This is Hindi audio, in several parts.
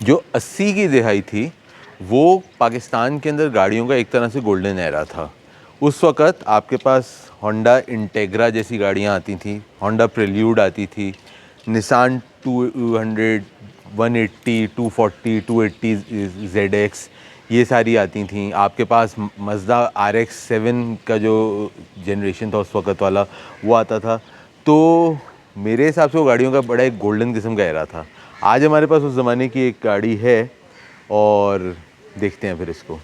जो 80 की दिहाई थी वो पाकिस्तान के अंदर गाड़ियों का एक तरह से गोल्डन एरा था। उस वक़्त आपके पास होंडा इंटेग्रा जैसी गाड़ियाँ आती थी, होंडा प्रेल्यूड आती थी, निसान 200, 180, 240, 280 ZX ये सारी आती थी। आपके पास मज़दा RX-7 का जो जनरेशन था उस वक़्त वाला वो आता था। तो मेरे हिसाब से वो गाड़ियों का बड़ा एक गोल्डन किस्म का एरा था। आज हमारे पास उस ज़माने की एक गाड़ी है और देखते हैं फिर इसको।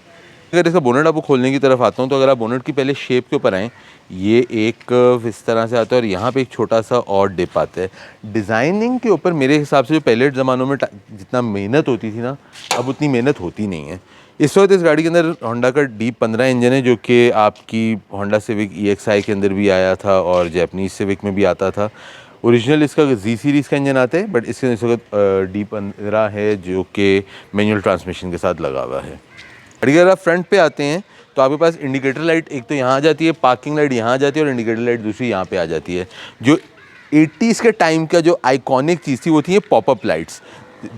अगर इसका बोनट आपको खोलने की तरफ आता हूँ तो अगर आप बोनट की पहले शेप के ऊपर आएँ, ये एक इस तरह से आता है और यहाँ पे एक छोटा सा और डिप आता है। डिज़ाइनिंग के ऊपर मेरे हिसाब से जो पहले ज़मानों में जितना मेहनत होती थी ना, अब उतनी मेहनत होती नहीं है। इस वक्त इस गाड़ी के अंदर होंडा का D15 इंजन है जो कि आपकी होंडा सिविक EXI के अंदर भी आया था और जैपनीज़ सिविक में भी आता था। ओरिजिनल इसका Z सीरीज़ का इंजन आता है, बट इसके इस वक्त D15 है जो कि मैनुअल ट्रांसमिशन के साथ लगा हुआ है। गाड़ी अगर आप फ्रंट पे आते हैं तो आपके पास इंडिकेटर लाइट एक तो यहाँ आ जाती है, पार्किंग लाइट यहाँ आ जाती है और इंडिकेटर लाइट दूसरी यहाँ पे आ जाती है। जो 80s के टाइम का जो आइकॉनिक चीज़ थी वो थी ये पॉपअप लाइट्स,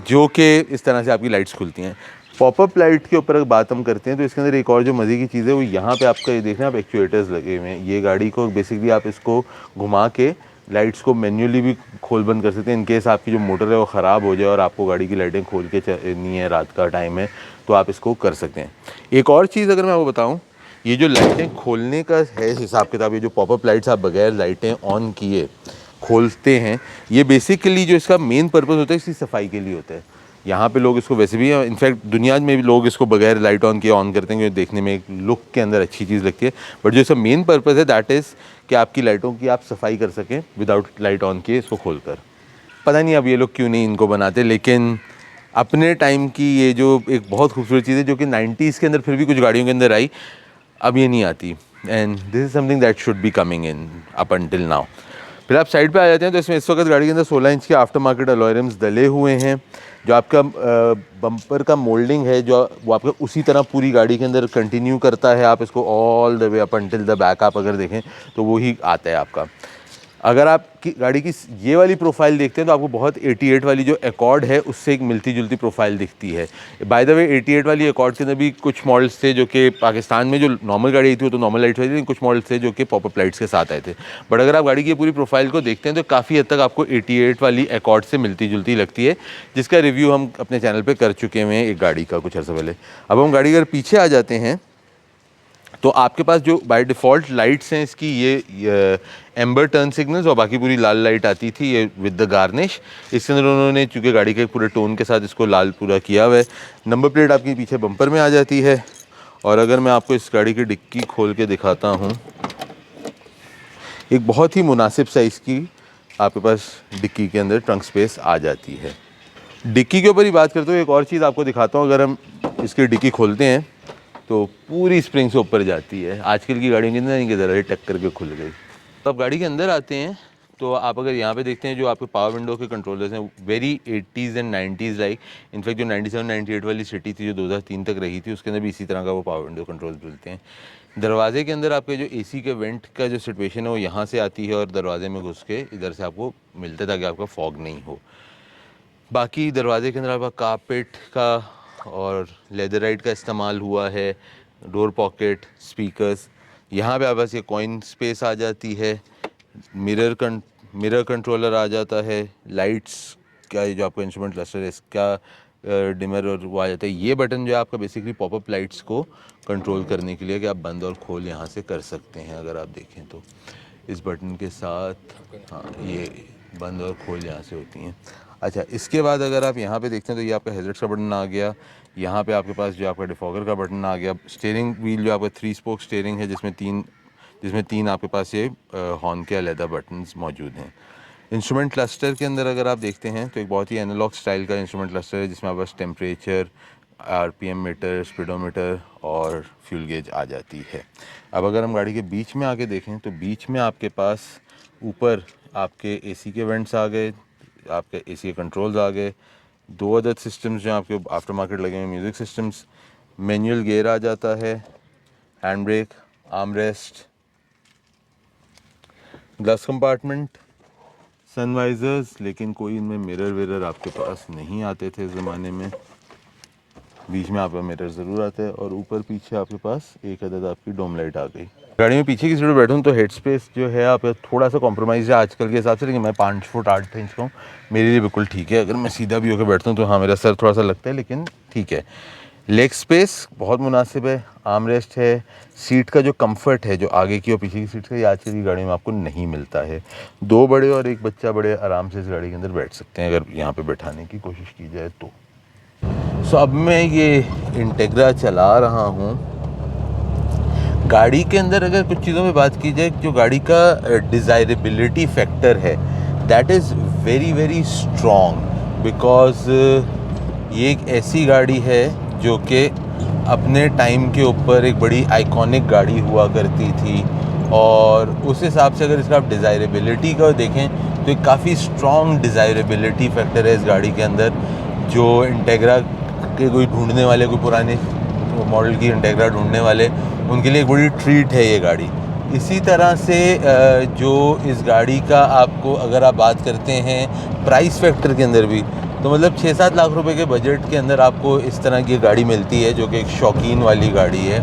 जो कि इस तरह से आपकी लाइट्स खुलती हैं। पॉपअप लाइट के ऊपर अगर बात हम करते हैं तो इसके अंदर एक और जो मज़े की चीज़ है वो यहाँ पे आपका ये देखना, आप एक्चुएटर्स लगे हुए हैं। ये गाड़ी को बेसिकली आप इसको घुमा के लाइट्स को मैन्युअली भी खोल बंद कर सकते हैं। इनकेस आपकी जो मोटर है वो ख़राब हो जाए और आपको गाड़ी की लाइटें खोल के चलनी है, रात का टाइम है, तो आप इसको कर सकते हैं। एक और चीज़ अगर मैं आपको बताऊं, ये जो लाइटें खोलने का है हिसाब किताब, ये जो पॉपअप लाइट्स आप बगैर लाइटें ऑन किए खोलते हैं, ये बेसिकली जो इसका मेन पर्पस होता है इसकी सफाई के लिए होता है। यहाँ पे लोग इसको वैसे भी, इनफैक्ट दुनिया में भी लोग इसको बगैर लाइट ऑन किए ऑन करते हैं क्योंकि देखने में एक लुक के अंदर अच्छी चीज़ लगती है। बट जो इसका मेन पर्पस है दैट इज़ कि आपकी लाइटों की आप सफाई कर सकें विदाउट लाइट ऑन किए इसको खोलकर। पता नहीं अब ये लोग क्यों नहीं इनको बनाते, लेकिन अपने टाइम की ये जो एक बहुत खूबसूरत चीज़ है जो कि 90s के अंदर फिर भी कुछ गाड़ियों के अंदर आई, अब ये नहीं आती। And this is something that should be coming in up until now. फिर आप साइड पे आ जाते हैं तो इसमें इस वक्त गाड़ी के अंदर 16 इंच के आफ्टर मार्केट अलॉय रिम्स डले हुए हैं। जो आपका बम्पर का मोल्डिंग है जो वो आपका उसी तरह पूरी गाड़ी के अंदर कंटिन्यू करता है। आप इसको all the way up until the back आप अगर देखें तो वही आता है आपका। अगर आप गाड़ी की ये वाली प्रोफाइल देखते हैं तो आपको बहुत 88 वाली जो एकॉर्ड है उससे एक मिलती जुलती प्रोफाइल दिखती है। बाय द वे 88 वाली एकॉर्ड के अंदर भी कुछ मॉडल्स थे जो कि पाकिस्तान में जो नॉर्मल गाड़ी आई थी वो तो नॉर्मल लाइट्स वाली थी, कुछ मॉडल्स थे जो कि पॉपअप लाइट्स के साथ आए थे। बट अगर आप गाड़ी की पूरी प्रोफाइल को देखते हैं तो काफ़ी हद तक आपको 88 वाली एकॉर्ड से मिलती जुलती लगती है, जिसका रिव्यू हम अपने चैनल पर कर चुके हैं एक गाड़ी का कुछ अर्सा पहले। अब हम गाड़ी अगर पीछे आ जाते हैं तो आपके पास जो बाय डिफ़ॉल्ट लाइट्स हैं इसकी ये एम्बर टर्न सिग्नल्स और बाकी पूरी लाल लाइट आती थी ये विद द गार्निश। इसके अंदर उन्होंने चूँकि गाड़ी के पूरे टोन के साथ इसको लाल पूरा किया हुआ है। नंबर प्लेट आपकी पीछे बम्पर में आ जाती है। और अगर मैं आपको इस गाड़ी की डिक्की खोल के दिखाता हूँ, एक बहुत ही मुनासिब साइज़ की आपके पास डिक्की के अंदर ट्रंक स्पेस आ जाती है। डिक्की के ऊपर ही बात करते हुए एक और चीज़ आपको दिखाता हूँ। अगर हम इसकी डिक्की खोलते हैं तो पूरी स्प्रिंग से ऊपर जाती है। आजकल की गाड़ियों के अंदर नहीं कि ज़रा टक्कर के खुल गई। तो आप गाड़ी के अंदर आते हैं तो आप अगर यहाँ पे देखते हैं जो आपके पावर विंडो के कंट्रोलर्स हैं very 80s and 90s like. In fact जो 97 98 वाली सिटी थी जो 2003 तक रही थी उसके अंदर भी इसी तरह का वो पावर विंडो कंट्रोल्स मिलते हैं। दरवाजे के अंदर आपके जो एसी के वेंट का जो सिचुएशन है वो यहाँ से आती है और दरवाजे में घुस के इधर से आपको मिलता है ताकि आपका फॉग नहीं हो। बाकी दरवाजे के अंदर आपका कारपेट का और लेदराइट का इस्तेमाल हुआ है, डोर पॉकेट, स्पीकर्स। यहाँ पे आप बस ये कॉइन स्पेस आ जाती है, मिरर कंट्रोलर आ जाता है, लाइट्स का जो आपका इंस्ट्रूमेंट क्लस्टर है इसका डिमर और वो आ जाता है। ये बटन जो है आपका बेसिकली पॉपअप लाइट्स को कंट्रोल करने के लिए कि आप बंद और खोल यहाँ से कर सकते हैं। अगर आप देखें तो इस बटन के साथ हाँ ये बंद और खोल यहाँ से होती हैं। अच्छा, इसके बाद अगर आप यहाँ पे देखते हैं तो ये आपका हेडलाइट्स का बटन आ गया। यहाँ पे आपके पास जो आपका डिफॉगर का बटन आ गया। स्टीयरिंग व्हील जो आपका 3 स्पोक स्टीयरिंग है जिसमें तीन आपके पास ये हॉर्न के अलहदा बटन्स मौजूद हैं। इंस्ट्रूमेंट क्लस्टर के अंदर अगर आप देखते हैं तो एक बहुत ही एनालॉग स्टाइल का इंस्ट्रूमेंट क्लस्टर है जिसमें आपके पास टेम्परेचर, RPM मीटर, स्पीडोमीटर और फ्यूल गेज आ जाती है। अब अगर हम गाड़ी के बीच में आके देखें तो बीच में आपके पास ऊपर आपके AC के वेंट्स आ गए, आपके AC के कंट्रोल्स आ गए, 2 अदद सिस्टम्स जो आपके आफ्टर मार्केट लगे हुए म्यूज़िक सिस्टम्स, मैनुअल गियर आ जाता है, hand brake, arm rest, glass compartment, sun visors, लेकिन कोई इनमें मिरर विरर आपके पास नहीं आते थे ज़माने में। बीच में आपका मिरर ज़रूर आता है और ऊपर पीछे आपके पास एक अदद आपकी डोम लाइट आ गई। गाड़ी में पीछे की सीट पर बैठूँ तो हेड स्पेस जो है आप थोड़ा सा कॉम्प्रोमाइज़ है आजकल के हिसाब से, लेकिन मैं 5 फुट 8 इंच का हूँ, मेरे लिए बिल्कुल ठीक है। अगर मैं सीधा भी होकर बैठता हूँ तो हाँ मेरा सर थोड़ा सा लगता है, लेकिन ठीक है। लेग स्पेस बहुत मुनासिब है, आर्म रेस्ट है, सीट का जो कंफर्ट है जो आगे की और पीछे की सीट का, ये आजकल की गाड़ी में आपको नहीं मिलता है। 2 बड़े और 1 बच्चा बड़े आराम से इस गाड़ी के अंदर बैठ सकते हैं अगर यहाँ पे बैठाने की कोशिश की जाए तो। सो अब मैं ये इंटेग्रा चला रहा हूँ। गाड़ी के अंदर अगर कुछ चीज़ों में बात की जाए, जो गाड़ी का डिज़ायरेबिलिटी फैक्टर है that is very very strong, because ये एक ऐसी गाड़ी है जो कि अपने टाइम के ऊपर एक बड़ी आइकॉनिक गाड़ी हुआ करती थी, और उस हिसाब से अगर इसका आप डिज़ायरेबिलिटी का देखें तो एक काफ़ी स्ट्रॉन्ग डिज़ायरेबिलिटी फैक्टर है इस गाड़ी के अंदर, जो इंटेग्रा के कोई ढूंढने वाले, कोई पुराने मॉडल की इंटेग्रा ढूंढने वाले, उनके लिए एक बड़ी ट्रीट है ये गाड़ी। इसी तरह से जो इस गाड़ी का आपको अगर आप बात करते हैं प्राइस फैक्टर के अंदर भी, तो मतलब 6-7 लाख रुपए के बजट के अंदर आपको इस तरह की गाड़ी मिलती है जो कि एक शौकीन वाली गाड़ी है,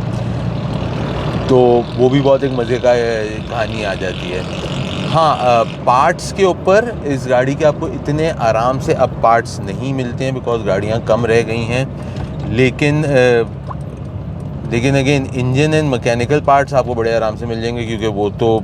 तो वो भी बहुत एक मज़े का कहानी आ जाती है। हाँ, पार्ट्स के ऊपर इस गाड़ी के आपको इतने आराम से अब पार्ट्स नहीं मिलते हैं बिकॉज़ गाड़ियाँ कम रह गई हैं, लेकिन again engine and mechanical parts आपको बड़े आराम से मिल जाएंगे, क्योंकि वो तो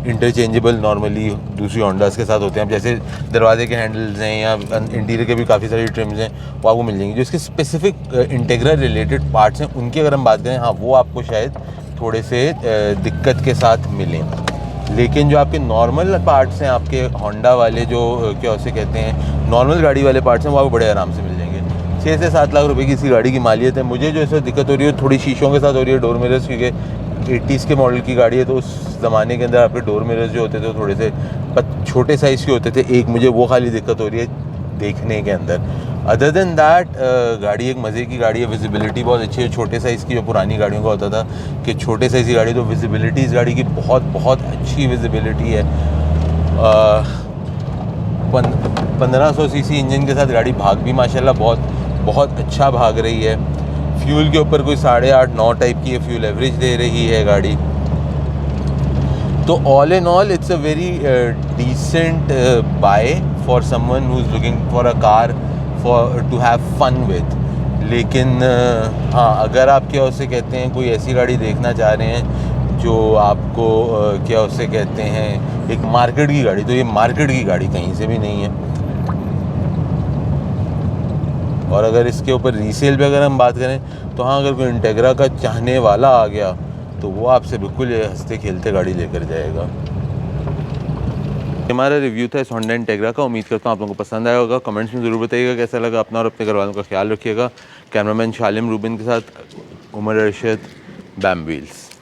इंटरचेंजेबल नॉर्मली दूसरी होंडास के साथ होते हैं। अब जैसे दरवाजे के हैंडल्स हैं या इंटीरियर के भी काफ़ी सारी ट्रिम्स हैं, वो आपको मिल जाएंगी। जो इसके स्पेसिफिक इंटेग्रा रिलेटेड पार्ट्स हैं उनकी अगर हम बात करें, हाँ वो आपको शायद थोड़े से दिक्कत के साथ मिलें, लेकिन जो आपके नॉर्मल पार्ट्स हैं, आपके होंडा वाले जो क्या उसे कहते हैं नॉर्मल गाड़ी वाले पार्ट्स हैं, वो आपको बड़े आराम से मिल जाएंगे। 6 से 7 लाख रुपए की इसी गाड़ी की मालियत है। मुझे जो इसमें दिक्कत हो रही है थोड़ी शीशों के साथ हो रही है, डोर मिरर्स, क्योंकि 80s के मॉडल की गाड़ी है, तो उस ज़माने के अंदर आपके डोर मिरर्स जो होते थे थोड़े से छोटे साइज़ के होते थे। एक मुझे वो खाली दिक्कत हो रही है देखने के अंदर। अदर देन दैट गाड़ी एक मज़े की गाड़ी है, विजिबिलिटी बहुत अच्छी है। छोटे साइज़ की जो पुरानी गाड़ियों का होता था कि छोटे साइज़ की गाड़ी, तो विजिबिलिटी इस गाड़ी की बहुत बहुत अच्छी विजिबिलिटी है। 1500 सीसी इंजन के साथ गाड़ी भाग भी माशाल्लाह बहुत बहुत अच्छा भाग रही है। फ्यूल के ऊपर कोई 8.5-9 टाइप की फ्यूल एवरेज दे रही है गाड़ी। तो all in all it's a very decent buy for someone who is looking for a car for to have fun with. लेकिन हाँ, अगर आप क्या उसे कहते हैं कोई ऐसी गाड़ी देखना चाह रहे हैं जो आपको क्या उसे कहते हैं एक मार्केट की गाड़ी, तो ये मार्केट की गाड़ी कहीं से भी नहीं है। और अगर इसके ऊपर रीसेल पे अगर हम बात करें तो हाँ, अगर कोई इंटेग्रा का चाहने वाला आ गया तो वो आपसे बिल्कुल हंसते खेलते गाड़ी लेकर जाएगा। हमारा रिव्यू था इस होंडा इंटेग्रा का। उम्मीद करता हूँ आप लोगों को पसंद आया होगा। कमेंट्स में ज़रूर बताइएगा कैसा लगा। अपना और अपने घर वालों का ख्याल रखिएगा। कैमरामैन शालिम रूबिन के साथ उमर अरशद, बैम व्हील्स।